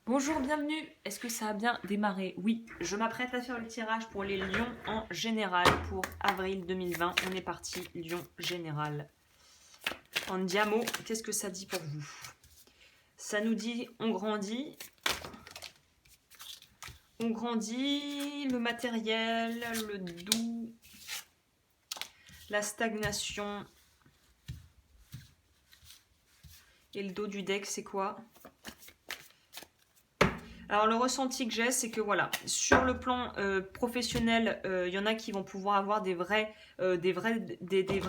Bonjour, bienvenue. Est-ce que ça a bien démarré? Oui, je m'apprête à faire le tirage pour les lions en général pour avril 2020. On est parti, lion général. Andiamo, qu'est-ce que ça dit pour vous? Ça nous dit on grandit, le matériel, le doux, la stagnation. Et le dos du deck, c'est quoi? Alors le ressenti que j'ai, c'est que voilà, sur le plan professionnel, il y en a qui vont pouvoir avoir des vraies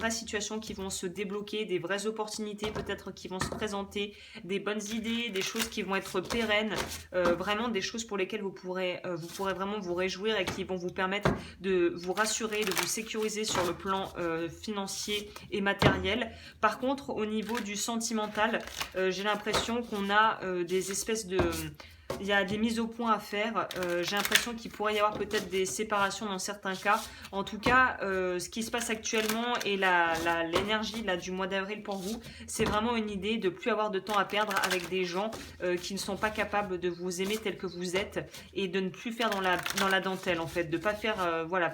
situations qui vont se débloquer, des vraies opportunités peut-être qui vont se présenter, des bonnes idées, des choses qui vont être pérennes, vraiment des choses pour lesquelles vous pourrez vraiment vous réjouir et qui vont vous permettre de vous rassurer, de vous sécuriser sur le plan financier et matériel. Par contre, au niveau du sentimental, j'ai l'impression qu'on a des espèces de... Il y a des mises au point à faire. J'ai l'impression qu'il pourrait y avoir peut-être des séparations dans certains cas. En tout cas, ce qui se passe actuellement et l'énergie là, du mois d'avril pour vous, c'est vraiment une idée de plus avoir de temps à perdre avec des gens qui ne sont pas capables de vous aimer tel que vous êtes et de ne plus faire dans la dentelle en fait, de pas faire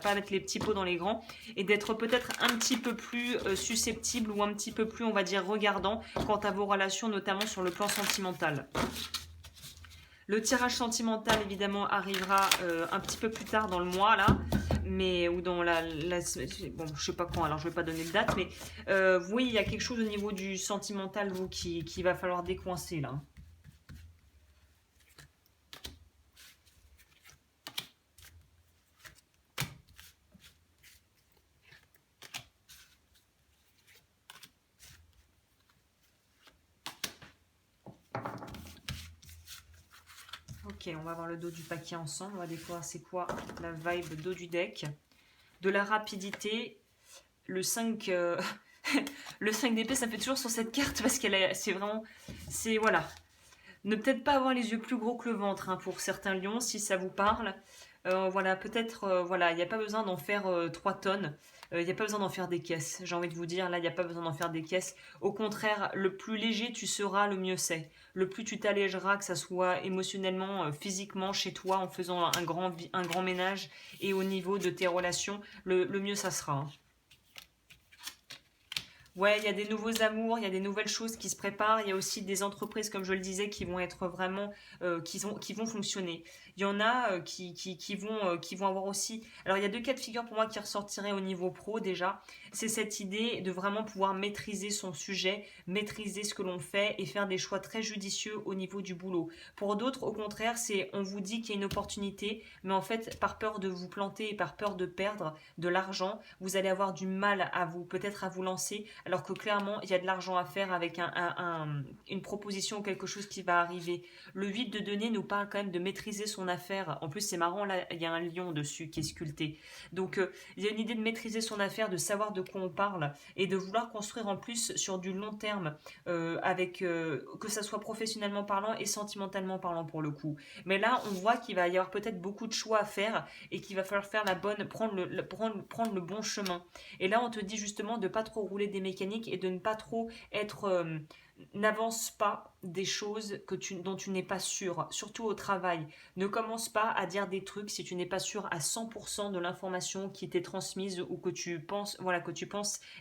pas mettre les petits pots dans les grands et d'être peut-être un petit peu plus susceptible ou un petit peu plus on va dire regardant quant à vos relations notamment sur le plan sentimental. Le tirage sentimental, évidemment, arrivera un petit peu plus tard dans le mois, là. Mais, ou dans bon, je sais pas quand, alors je vais pas donner de date, mais oui, il y a quelque chose au niveau du sentimental, vous, qui va falloir décoincer, là. Ok, on va voir le dos du paquet ensemble. On va découvrir c'est quoi la vibe dos du deck. De la rapidité. Le 5... le 5 d'épée, ça fait toujours sur cette carte parce c'est vraiment... C'est... Voilà. Ne peut-être pas avoir les yeux plus gros que le ventre hein, pour certains lions, si ça vous parle. Voilà, peut-être, voilà, il n'y a pas besoin d'en faire 3 tonnes. Il n'y a pas besoin d'en faire des caisses. J'ai envie de vous dire, là, il n'y a pas besoin d'en faire des caisses. Au contraire, le plus léger tu seras, le mieux c'est. Le plus tu t'allégeras, que ça soit émotionnellement, physiquement, chez toi, en faisant un grand ménage et au niveau de tes relations, le mieux ça sera. Hein. Ouais, il y a des nouveaux amours, il y a des nouvelles choses qui se préparent. Il y a aussi des entreprises, comme je le disais, qui vont être vraiment, qui vont fonctionner. Il y en a qui vont avoir aussi. Alors, il y a deux cas de figure pour moi qui ressortiraient au niveau pro déjà. C'est cette idée de vraiment pouvoir maîtriser son sujet, maîtriser ce que l'on fait et faire des choix très judicieux au niveau du boulot. Pour d'autres, au contraire, c'est on vous dit qu'il y a une opportunité, mais en fait, par peur de vous planter et par peur de perdre de l'argent, vous allez avoir du mal à vous, peut-être à vous lancer alors que clairement, il y a de l'argent à faire avec une proposition ou quelque chose qui va arriver. Le 8 de denier nous parle quand même de maîtriser son affaire. En plus, c'est marrant, là, il y a un lion dessus qui est sculpté. Donc, il y a une idée de maîtriser son affaire, de savoir de quoi on parle et de vouloir construire en plus sur du long terme, que ça soit professionnellement parlant et sentimentalement parlant pour le coup. Mais là, on voit qu'il va y avoir peut-être beaucoup de choix à faire et qu'il va falloir faire prendre le bon chemin. Et là, on te dit justement de pas trop rouler des mécaniques et de ne pas trop être... n'avance pas des choses dont tu n'es pas sûr, surtout au travail. Ne commence pas à dire des trucs si tu n'es pas sûr à 100% de l'information qui t'est transmise ou que tu penses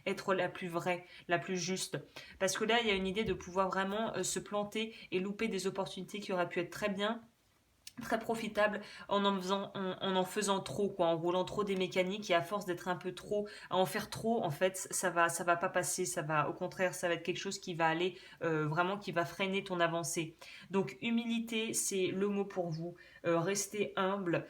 être la plus vraie, la plus juste. Parce que là, il y a une idée de pouvoir vraiment se planter et louper des opportunités qui auraient pu être très profitable en faisant trop quoi, en roulant trop des mécaniques et à force d'être un peu trop à en faire trop en fait ça va pas passer, ça va au contraire ça va être quelque chose qui va aller vraiment qui va freiner ton avancée. Donc humilité c'est le mot pour vous. Rester humble,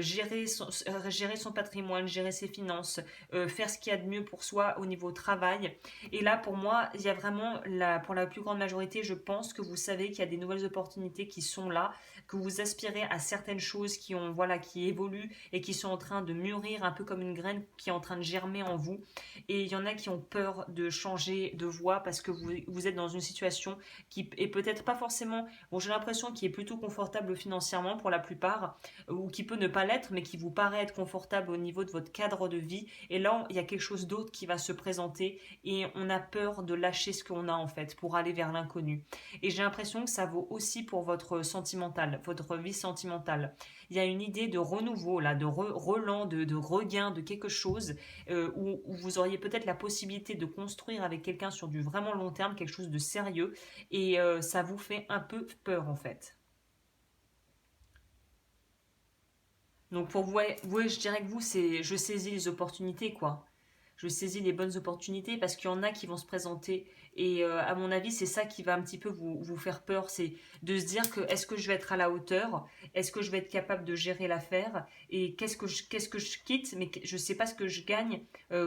gérer son patrimoine, gérer ses finances, faire ce qu'il y a de mieux pour soi au niveau travail. Et là pour moi il y a vraiment pour la plus grande majorité je pense que vous savez qu'il y a des nouvelles opportunités qui sont là, que vous aspirez attiré à certaines choses qui ont, voilà, qui évoluent et qui sont en train de mûrir, un peu comme une graine qui est en train de germer en vous. Et il y en a qui ont peur de changer de voie parce que vous êtes dans une situation qui est peut-être pas forcément, bon, j'ai l'impression qui est plutôt confortable financièrement pour la plupart, ou qui peut ne pas l'être, mais qui vous paraît être confortable au niveau de votre cadre de vie. Et là, il y a quelque chose d'autre qui va se présenter et on a peur de lâcher ce qu'on a en fait pour aller vers l'inconnu. Et j'ai l'impression que ça vaut aussi pour votre sentimental, votre vie sentimentale. Il y a une idée de renouveau là, de relan, de regain, de quelque chose où vous auriez peut-être la possibilité de construire avec quelqu'un sur du vraiment long terme, quelque chose de sérieux, et ça vous fait un peu peur en fait. Donc pour vous, ouais, je dirais que vous, c'est je saisis les opportunités, quoi. Je saisis les bonnes opportunités parce qu'il y en a qui vont se présenter. Et à mon avis, c'est ça qui va un petit peu vous faire peur, c'est de se dire que est-ce que je vais être à la hauteur, est-ce que je vais être capable de gérer l'affaire, et qu'est-ce que je quitte, mais je sais pas ce que je gagne.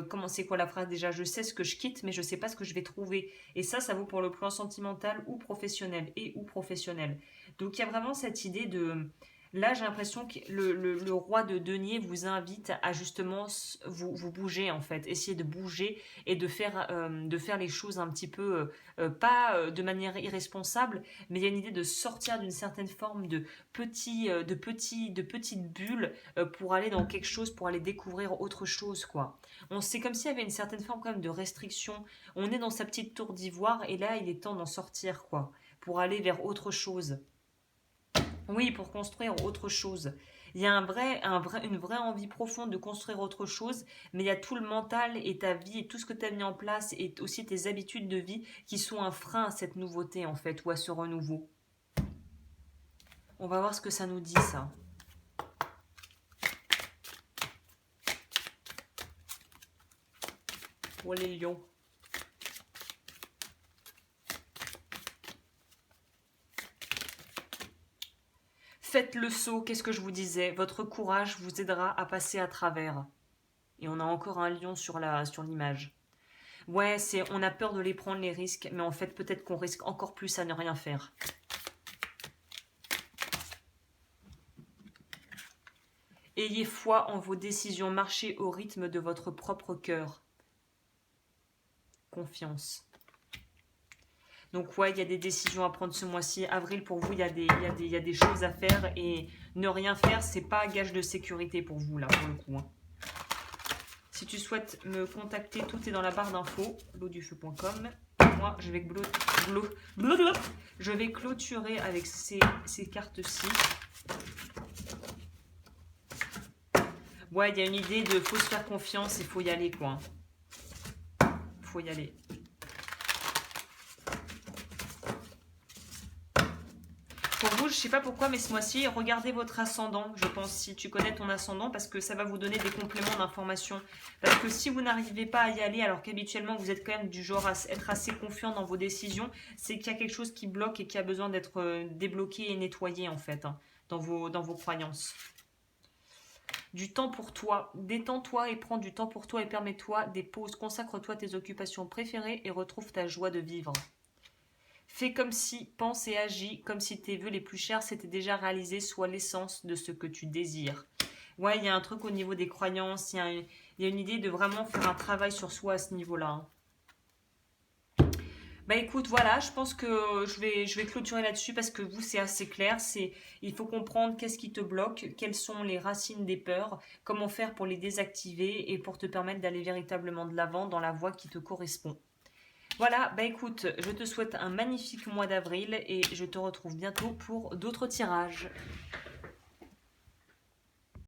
Comment c'est quoi la phrase déjà? Je sais ce que je quitte, mais je sais pas ce que je vais trouver. Et ça vaut pour le plan sentimental ou professionnel ou professionnel. Donc il y a vraiment cette idée de là, j'ai l'impression que le roi de denier vous invite à justement vous bouger en fait, essayer de bouger et de faire les choses un petit peu, pas de manière irresponsable, mais il y a une idée de sortir d'une certaine forme de petites bulles pour aller dans quelque chose, pour aller découvrir autre chose quoi. C'est comme s'il y avait une certaine forme quand même de restriction. On est dans sa petite tour d'ivoire et là, il est temps d'en sortir quoi, pour aller vers autre chose. Oui, pour construire autre chose. Il y a une vraie envie profonde de construire autre chose, mais il y a tout le mental et ta vie et tout ce que tu as mis en place et aussi tes habitudes de vie qui sont un frein à cette nouveauté en fait ou à ce renouveau. On va voir ce que ça nous dit ça. Pour les lions. Faites le saut, qu'est-ce que je vous disais? Votre courage vous aidera à passer à travers. Et on a encore un lion sur l'image. Ouais, on a peur de les prendre les risques, mais en fait peut-être qu'on risque encore plus à ne rien faire. Ayez foi en vos décisions, marchez au rythme de votre propre cœur. Confiance. Donc ouais, il y a des décisions à prendre ce mois-ci. Avril, pour vous, il y a des choses à faire et ne rien faire, c'est pas gage de sécurité pour vous, là, pour le coup. Hein. Si tu souhaites me contacter, tout est dans la barre d'infos, lodufeu.com. Moi, je vais clôturer avec ces cartes-ci. Ouais, il y a une idée de faut se faire confiance, il faut y aller, quoi. Il faut y aller. Pour vous, je ne sais pas pourquoi, mais ce mois-ci, regardez votre ascendant, je pense, si tu connais ton ascendant, parce que ça va vous donner des compléments d'informations. Parce que si vous n'arrivez pas à y aller, alors qu'habituellement, vous êtes quand même du genre à être assez confiant dans vos décisions, c'est qu'il y a quelque chose qui bloque et qui a besoin d'être débloqué et nettoyé, en fait, hein, dans vos croyances. Du temps pour toi, détends-toi et prends du temps pour toi et permets-toi des pauses, consacre-toi à tes occupations préférées et retrouve ta joie de vivre. Fais comme si, pense et agis comme si tes vœux les plus chers s'étaient déjà réalisés, soit l'essence de ce que tu désires. Ouais, il y a un truc au niveau des croyances, il y a une idée de vraiment faire un travail sur soi à ce niveau-là. Hein. Bah écoute, voilà, je pense que je vais clôturer là-dessus parce que vous, c'est assez clair. Il faut comprendre qu'est-ce qui te bloque, quelles sont les racines des peurs, comment faire pour les désactiver et pour te permettre d'aller véritablement de l'avant dans la voie qui te correspond. Voilà, bah écoute, je te souhaite un magnifique mois d'avril et je te retrouve bientôt pour d'autres tirages.